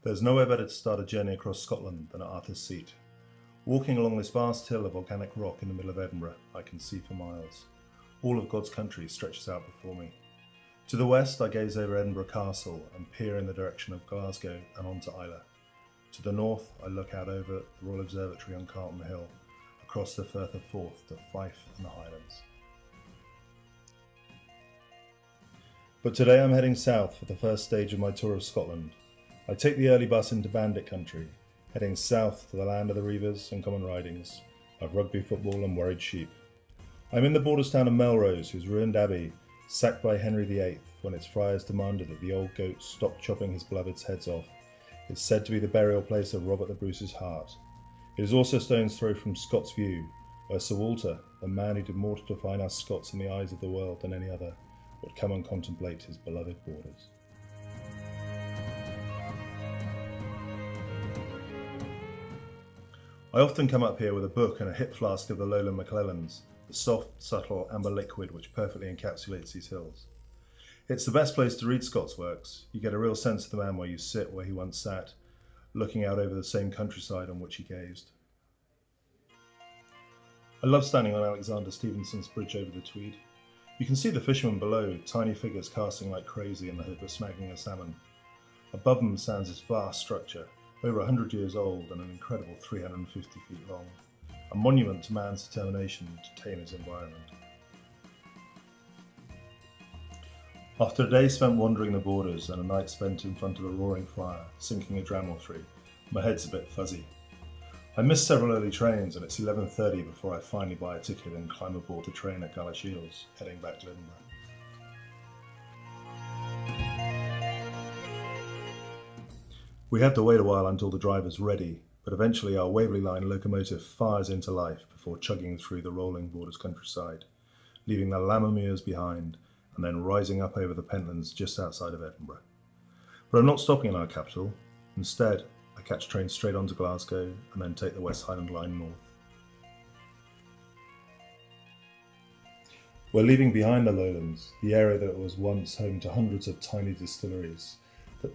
There's nowhere better to start a journey across Scotland than at Arthur's Seat. Walking along this vast hill of volcanic rock in the middle of Edinburgh, I can see for miles. All of God's country stretches out before me. To the west, I gaze over Edinburgh Castle and peer in the direction of Glasgow and onto Islay. To the north, I look out over the Royal Observatory on Carlton Hill, across the Firth of Forth to Fife and the Highlands. But today I'm heading south for the first stage of my tour of Scotland. I take the early bus into Bandit country, heading south to the land of the Reivers and common ridings, of rugby football and worried sheep. I'm in the borders town of Melrose, whose ruined abbey, sacked by Henry VIII when its friars demanded that the old goat stop chopping his beloved's heads off, is said to be the burial place of Robert the Bruce's heart. It is also a stone's throw from Scots View, where Sir Walter, the man who did more to define us Scots in the eyes of the world than any other, would come and contemplate his beloved borders. I often come up here with a book and a hip flask of the lowland McClelland's, the soft, subtle amber liquid which perfectly encapsulates these hills. It's the best place to read Scott's works. You get a real sense of the man where you sit where he once sat, looking out over the same countryside on which he gazed. I love standing on Alexander Stevenson's bridge over the Tweed. You can see the fishermen below, tiny figures casting like crazy in the hope of snagging a salmon. Above them stands this vast structure, over 100 years old and an incredible 350 feet long, a monument to man's determination to tame his environment. After a day spent wandering the borders and a night spent in front of a roaring fire, sinking a dram or three, my head's a bit fuzzy. I missed several early trains and it's 11:30 before I finally buy a ticket and climb aboard the train at Galashiels, heading back to Edinburgh. We have to wait a while until the driver's ready, but eventually our Waverley Line locomotive fires into life before chugging through the rolling borders countryside, leaving the Lammermuirs behind and then rising up over the Pentlands just outside of Edinburgh. But I'm not stopping in our capital. Instead, I catch a train straight on to Glasgow and then take the West Highland Line north. We're leaving behind the lowlands, the area that was once home to hundreds of tiny distilleries that